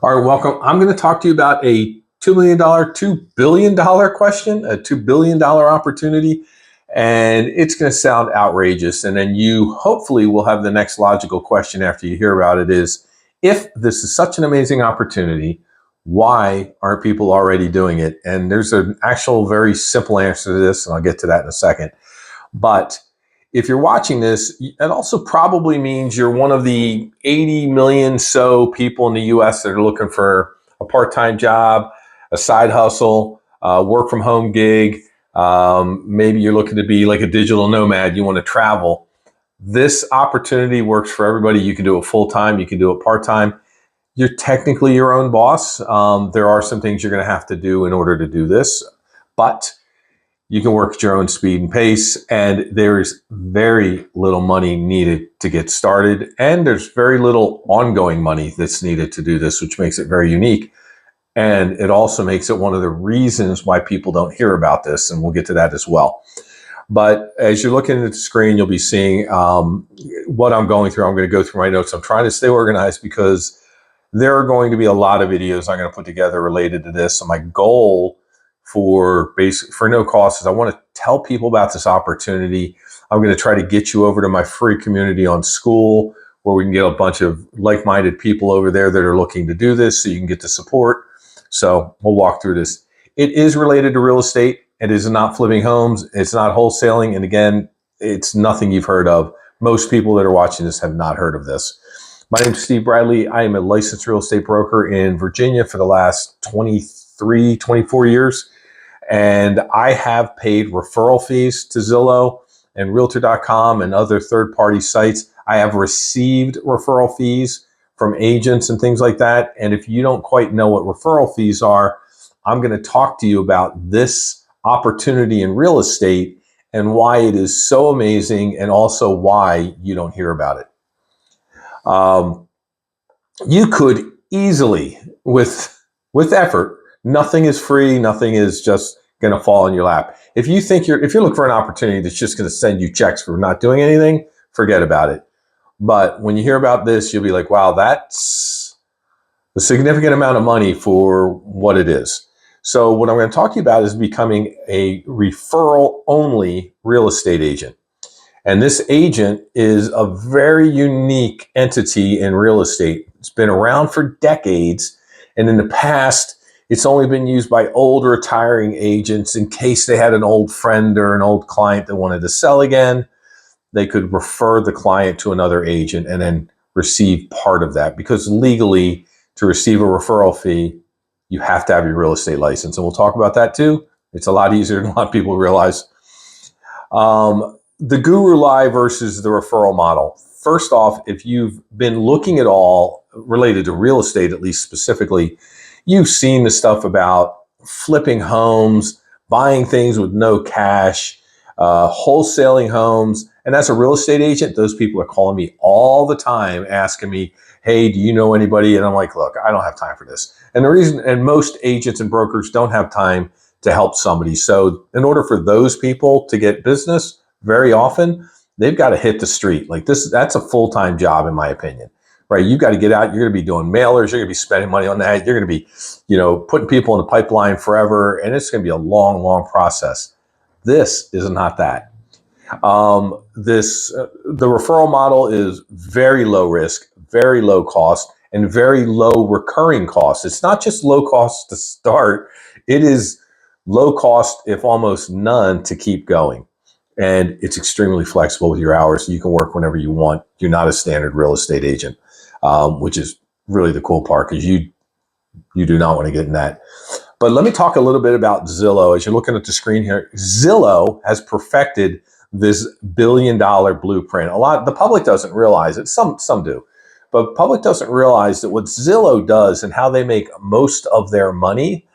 All right, welcome. I'm going to talk to you about a $2 million, $2 billion question, a $2 billion opportunity. And it's going to sound outrageous. And then you hopefully will have the next logical question after you hear about it is, if this is such an amazing opportunity, why aren't people already doing it? And there's an actual very simple answer to this, and I'll get to that in a second. But if you're watching this, it also probably means you're one of the 80 million so people in the US that are looking for a part-time job, a side hustle, work from home gig. Maybe you're looking to be like a digital nomad. You want to travel. This opportunity works for everybody. You can do it full-time. You can do it part-time. You're technically your own boss. There are some things you're going to have to do in order to do this, but you can work at your own speed and pace, and there's very little money needed to get started, and there's very little ongoing money that's needed to do this, which makes it very unique. And it also makes it one of the reasons why people don't hear about this, and we'll get to that as well. But as you're looking at the screen, you'll be seeing what I'm going through. I'm going to go through my notes. I'm trying to stay organized because there are going to be a lot of videos I'm going to put together related to this. So my goal for no cost is I want to tell people about this opportunity. I'm going to try to get you over to my free community on School, where we can get a bunch of like-minded people over there that are looking to do this, so you can get the support. So we'll walk through this. It is related to real estate. It is not flipping homes. It's not wholesaling. And again, it's nothing you've heard of. Most people that are watching this have not heard of this. My name is Steve Bradley. I am a licensed real estate broker in Virginia for the last 23, 24 years. And I have paid referral fees to Zillow and Realtor.com and other third-party sites. I have received referral fees from agents and things like that. And if you don't quite know what referral fees are, I'm going to talk to you about this opportunity in real estate and why it is so amazing, and also why you don't hear about it. You could easily, with effort, nothing is free, nothing is just going to fall in your lap. If you're looking for an opportunity that's just going to send you checks for not doing anything, forget about it. But when you hear about this, you'll be like, wow, that's a significant amount of money for what it is. So what I'm going to talk to you about is becoming a referral-only real estate agent. And this agent is a very unique entity in real estate. It's been around for decades. And in the past, it's only been used by old retiring agents in case they had an old friend or an old client that wanted to sell again. They could refer the client to another agent and then receive part of that. Because legally, to receive a referral fee, you have to have your real estate license. And we'll talk about that too. It's a lot easier than a lot of people realize. The guru lie versus the referral model. First off, if you've been looking at all related to real estate, at least specifically, you've seen the stuff about flipping homes, buying things with no cash, wholesaling homes. And as a real estate agent, those people are calling me all the time asking me, hey, do you know anybody? And I'm like, look, I don't have time for this. And most agents and brokers don't have time to help somebody. So in order for those people to get business, very often they've got to hit the street. Like that's a full-time job, in my opinion, right? You got to get out. You're going to be doing mailers. You're going to be spending money on that. You're going to be, putting people in the pipeline forever. And it's going to be a long, long process. This is not that. The referral model is very low risk, very low cost, and very low recurring costs. It's not just low cost to start. It is low cost, if almost none, to keep going. And it's extremely flexible with your hours. You can work whenever you want. You're not a standard real estate agent, which is really the cool part, because you do not want to get in that. But let me talk a little bit about Zillow. As you're looking at the screen here, Zillow has perfected this $1 billion blueprint. The public doesn't realize it. Some do. But public doesn't realize that what Zillow does and how they make most of their money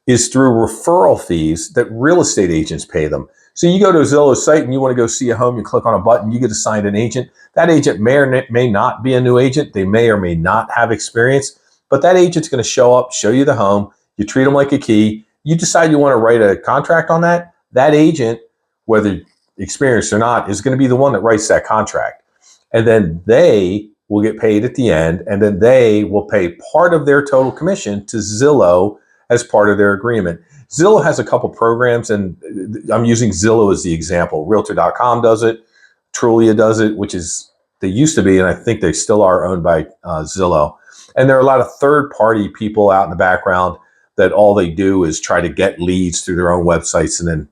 is through referral fees that real estate agents pay them. So you go to a Zillow site and you want to go see a home, you click on a button, you get assigned an agent. That agent may or may not be a new agent. They may or may not have experience, but that agent's going to show up, show you the home. You treat them like a key. You decide you want to write a contract on that. That agent, whether experienced or not, is going to be the one that writes that contract. And then they will get paid at the end, and then they will pay part of their total commission to Zillow as part of their agreement. Zillow has a couple programs, and I'm using Zillow as the example. Realtor.com does it. Trulia does it, which is, they used to be, and I think they still are, owned by Zillow. And there are a lot of third-party people out in the background that all they do is try to get leads through their own websites and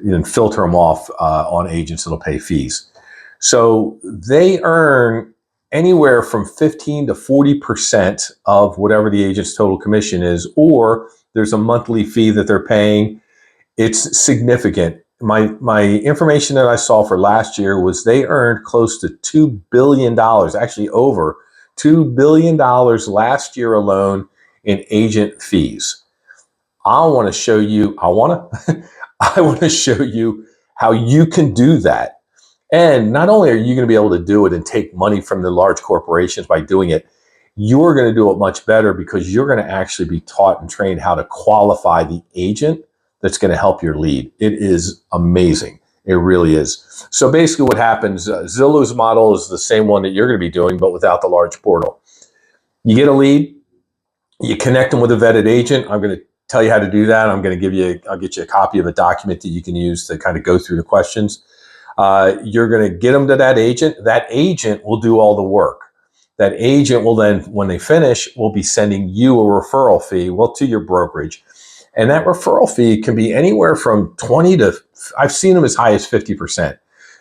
then filter them off on agents that'll pay fees. So they earn anywhere from 15 to 40% of whatever the agent's total commission is, or there's a monthly fee that they're paying. It's significant. My information that I saw for last year was they earned close to $2 billion, actually over $2 billion last year alone in agent fees. I want to show you how you can do that. And not only are you going to be able to do it and take money from the large corporations by doing it, you're going to do it much better because you're going to actually be taught and trained how to qualify the agent that's going to help your lead. It is amazing. It really is. So basically what happens, Zillow's model is the same one that you're going to be doing, but without the large portal. You get a lead, you connect them with a vetted agent. I'm going to tell you how to do that. I'll get you a copy of a document that you can use to kind of go through the questions. You're going to get them to that agent. That agent will do all the work. That agent will then, when they finish, will be sending you a referral fee, to your brokerage. And that referral fee can be anywhere from 20 to, I've seen them as high as 50%.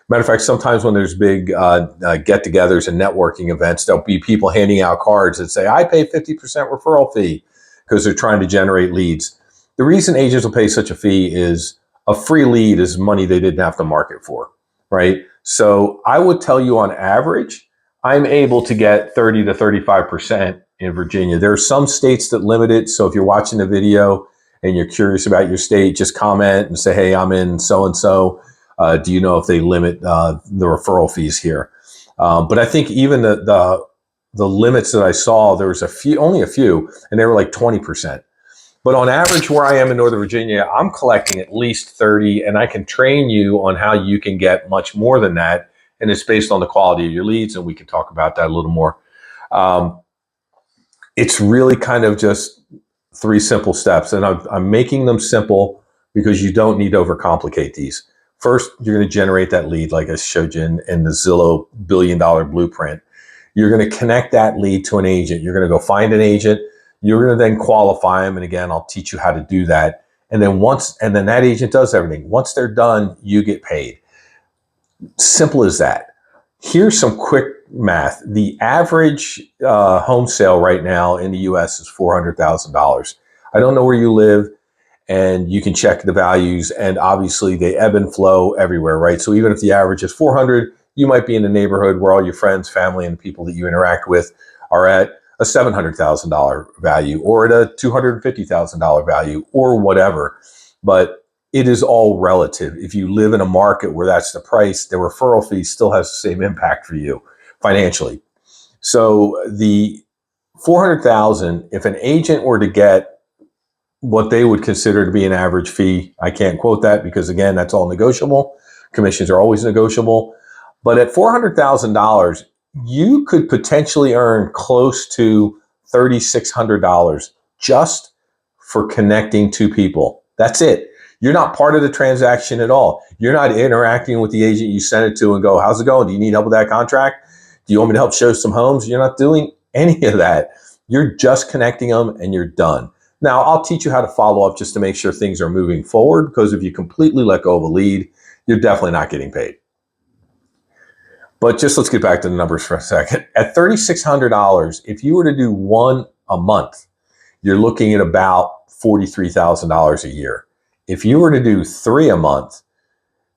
Matter of fact, sometimes when there's big get-togethers and networking events, there'll be people handing out cards that say, I pay 50% referral fee, because they're trying to generate leads. The reason agents will pay such a fee is a free lead is money they didn't have to market for, right? So I would tell you on average, I'm able to get 30 to 35% in Virginia. There are some states that limit it. So if you're watching the video and you're curious about your state, just comment and say, hey, I'm in so-and-so. Do you know if they limit the referral fees here? But I think even the limits that I saw, there was only a few, and they were like 20%. But on average, where I am in Northern Virginia, I'm collecting at least 30, and I can train you on how you can get much more than that. And it's based on the quality of your leads, and we can talk about that a little more. It's really kind of just 3 simple steps, and I'm making them simple because you don't need to overcomplicate these. First, you're going to generate that lead like I showed you in the Zillow $1 billion blueprint. You're going to connect that lead to an agent. You're going to go find an agent. You're going to then qualify them. And again, I'll teach you how to do that. And then that agent does everything. Once they're done, you get paid. Simple as that. Here's some quick math. The average home sale right now in the US is $400,000. I don't know where you live, and you can check the values, and obviously they ebb and flow everywhere, right? So even if the average is 400, you might be in a neighborhood where all your friends, family, and people that you interact with are at a $700,000 value or at a $250,000 value or whatever. But it is all relative. If you live in a market where that's the price, the referral fee still has the same impact for you financially. So the 400,000, if an agent were to get what they would consider to be an average fee, I can't quote that because again, that's all negotiable. Commissions are always negotiable. But at $400,000, you could potentially earn close to $3,600 just for connecting 2 people. That's it. You're not part of the transaction at all. You're not interacting with the agent you sent it to and go, how's it going? Do you need help with that contract? Do you want me to help show some homes? You're not doing any of that. You're just connecting them and you're done. Now, I'll teach you how to follow up just to make sure things are moving forward, because if you completely let go of a lead, you're definitely not getting paid. But just let's get back to the numbers for a second. At $3,600, if you were to do 1 a month, you're looking at about $43,000 a year. If you were to do 3 a month,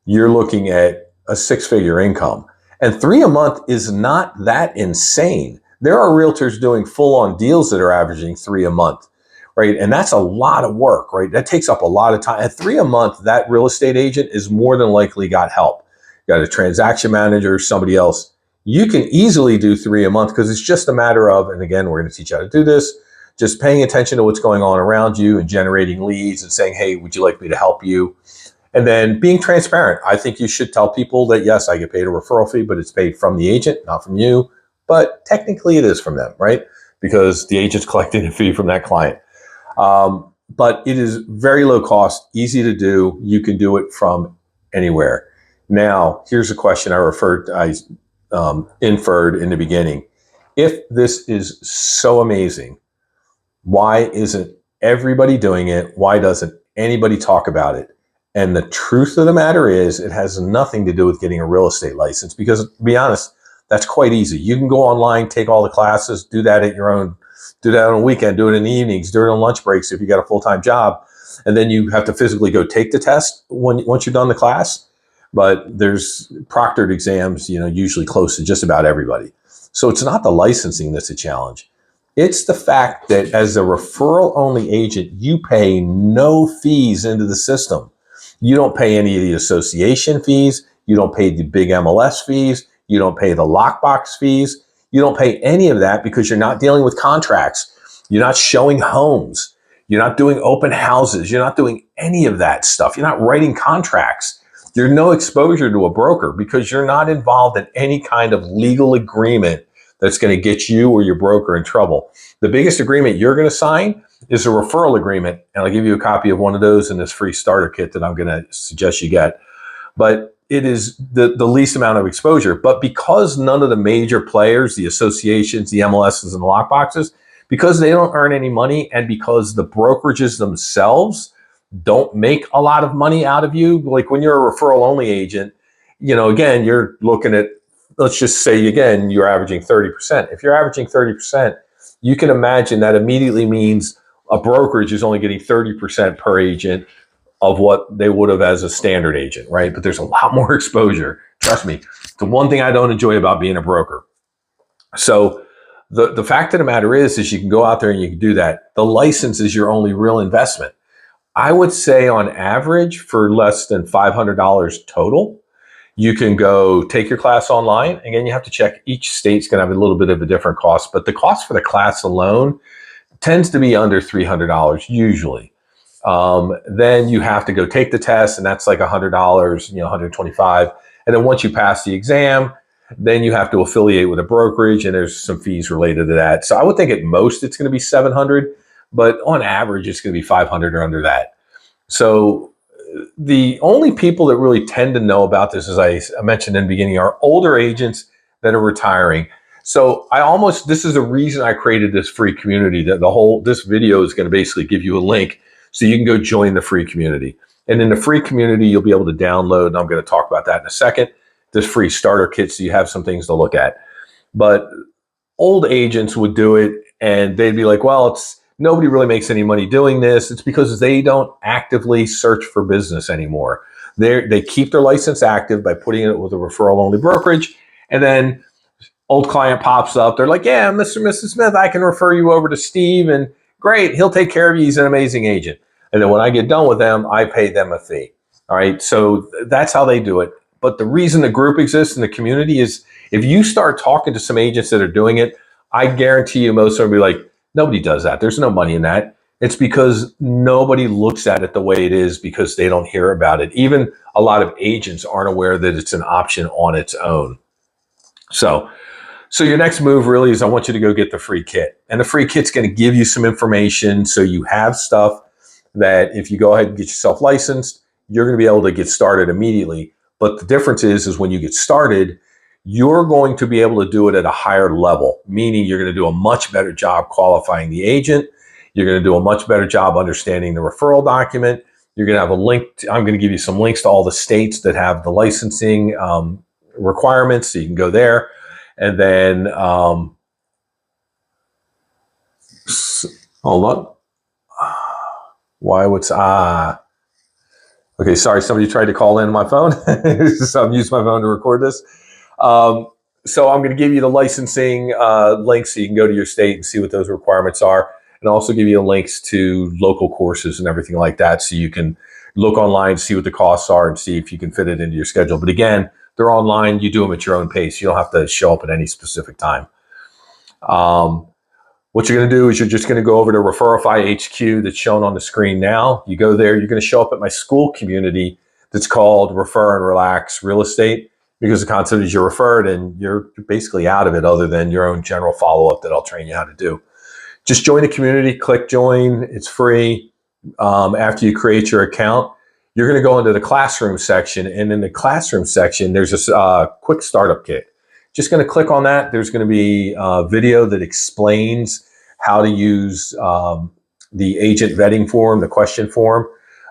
you're looking at a 6-figure income. And 3 a month is not that insane. There are realtors doing full-on deals that are averaging 3 a month, right? And that's a lot of work, right? That takes up a lot of time. At 3 a month, that real estate agent is more than likely got help. Got a transaction manager, somebody else. You can easily do 3 a month because it's just a matter of, and again, we're going to teach you how to do this, just paying attention to what's going on around you and generating leads and saying, hey, would you like me to help you? And then being transparent. I think you should tell people that, yes, I get paid a referral fee, but it's paid from the agent, not from you. but technically it is from them, right? Because the agent's collecting a fee from that client. But it is very low cost, easy to do. You can do it from anywhere. Now, here's a question I inferred in the beginning. If this is so amazing, why isn't everybody doing it? Why doesn't anybody talk about it? And the truth of the matter is, it has nothing to do with getting a real estate license because, to be honest, that's quite easy. You can go online, take all the classes, do that at your own, do that on a weekend, do it in the evenings, do it on lunch breaks if you got a full-time job. And then you have to physically go take the test once you've done the class. But there's proctored exams, usually close to just about everybody. So it's not the licensing that's a challenge. It's the fact that as a referral only agent, you pay no fees into the system. You don't pay any of the association fees. You don't pay the big MLS fees. You don't pay the lockbox fees. You don't pay any of that because you're not dealing with contracts. You're not showing homes. You're not doing open houses. You're not doing any of that stuff. You're not writing contracts. There's no exposure to a broker because you're not involved in any kind of legal agreement that's going to get you or your broker in trouble. The biggest agreement you're going to sign is a referral agreement. And I'll give you a copy of one of those in this free starter kit that I'm going to suggest you get. But it is the least amount of exposure. But because none of the major players, the associations, the MLSs, and the lockboxes, because they don't earn any money and because the brokerages themselves don't make a lot of money out of you, like when you're a referral only agent, again, you're looking at, let's just say again, you're averaging 30%. If you're averaging 30%, you can imagine that immediately means a brokerage is only getting 30% per agent of what they would have as a standard agent, right? But there's a lot more exposure. Trust me. The one thing I don't enjoy about being a broker. So the fact of the matter is you can go out there and you can do that. The license is your only real investment. I would say on average for less than $500 total, you can go take your class online. Again, you have to check. Each state's going to have a little bit of a different cost, but the cost for the class alone tends to be under $300 usually. Then you have to go take the test, and that's like $100, $125. And then once you pass the exam, then you have to affiliate with a brokerage, and there's some fees related to that. So I would think at most it's going to be $700, but on average it's going to be $500 or under that. So the only people that really tend to know about this, as I mentioned in the beginning, are older agents that are retiring. So this is the reason I created this free community. That this video is going to basically give you a link so you can go join the free community. And in the free community, you'll be able to download, and I'm going to talk about that in a second, this free starter kit so you have some things to look at. But old agents would do it and they'd be like, well, nobody really makes any money doing this. It's because they don't actively search for business anymore. They keep their license active by putting it with a referral only brokerage. And then old client pops up. They're like, yeah, Mr. and Mrs. Smith, I can refer you over to Steve and great. He'll take care of you. He's an amazing agent. And then when I get done with them, I pay them a fee. All right. So that's how they do it. But the reason the group exists in the community is if you start talking to some agents that are doing it, I guarantee you most of them will be like, nobody does that. There's no money in that. It's because nobody looks at it the way it is because they don't hear about it. Even a lot of agents aren't aware that it's an option on its own. So your next move really is I want you to go get the free kit. And the free kit's going to give you some information so you have stuff that if you go ahead and get yourself licensed, you're going to be able to get started immediately. But the difference is when you get started, you're going to be able to do it at a higher level, meaning you're going to do a much better job qualifying the agent. You're going to do a much better job understanding the referral document. You're going to have a link. I'm going to give you some links to all the states that have the licensing requirements, so you can go there. And then, hold on. Okay, sorry, somebody tried to call in my phone. So I'm using my phone to record this. So I'm going to give you the licensing links so you can go to your state and see what those requirements are. And also give you links to local courses and everything like that so you can look online, see what the costs are, and see if you can fit it into your schedule. But again, they're online. You do them at your own pace. You don't have to show up at any specific time. What you're going to do is you're just going to go over to Referify HQ that's shown on the screen now. You go there. You're going to show up at my school community that's called Refer and Relax Real Estate. because the concept is you're referred and you're basically out of it other than your own general follow-up that I'll train you how to do. Just join the community, click join, it's free. After you create your account, you're going to go into the classroom section, and in the classroom section, there's a quick startup kit. Just going to click on that. There's going to be a video that explains how to use the agent vetting form, the question form,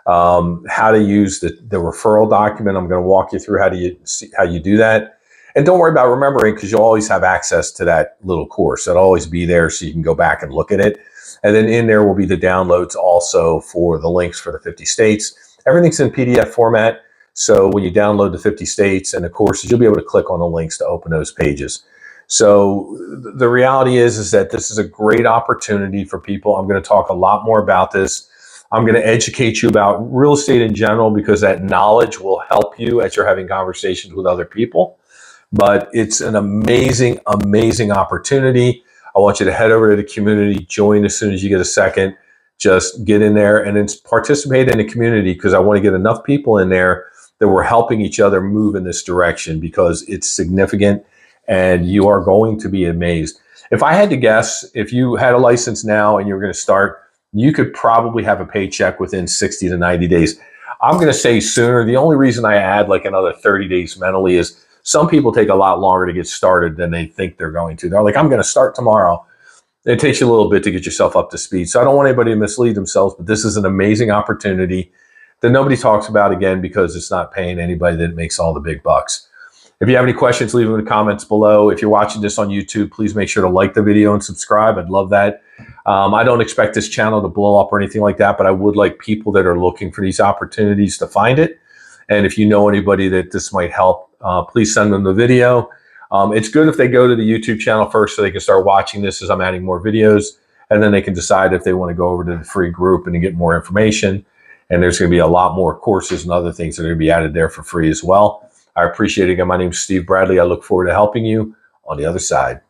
how to use the referral document. I'm going to walk you through how you do that. And don't worry about remembering, because you'll always have access to that little course. It'll always be there so you can go back and look at it. And then in there will be the downloads also for the links for the 50 states. Everything's in PDF format. So when you download the 50 states and the courses, you'll be able to click on the links to open those pages. So the reality is that this is a great opportunity for people. I'm going to talk a lot more about this. I'm going to educate you about real estate in general, because that knowledge will help you as you're having conversations with other people. But it's an amazing, amazing opportunity. I want you to head over to the community, join as soon as you get a second. Just get in there and then participate in the community, because I want to get enough people in there that we're helping each other move in this direction, because it's significant and you are going to be amazed. If I had to guess, if you had a license now and you were going to start, you could probably have a paycheck within 60 to 90 days. I'm going to say sooner. The only reason I add like another 30 days mentally is some people take a lot longer to get started than they think they're going to. They're like, I'm going to start tomorrow. It takes you a little bit to get yourself up to speed. So I don't want anybody to mislead themselves, but this is an amazing opportunity that nobody talks about, again, because it's not paying anybody that makes all the big bucks. If you have any questions, leave them in the comments below. If you're watching this on YouTube, please make sure to like the video and subscribe. I'd love that. I don't expect this channel to blow up or anything like that, but I would like people that are looking for these opportunities to find it. And if you know anybody that this might help, please send them the video. It's good if they go to the YouTube channel first so they can start watching this as I'm adding more videos, and then they can decide if they want to go over to the free group and get more information. And there's going to be a lot more courses and other things that are going to be added there for free as well. I appreciate it. Again, my name is Steve Bradley. I look forward to helping you on the other side.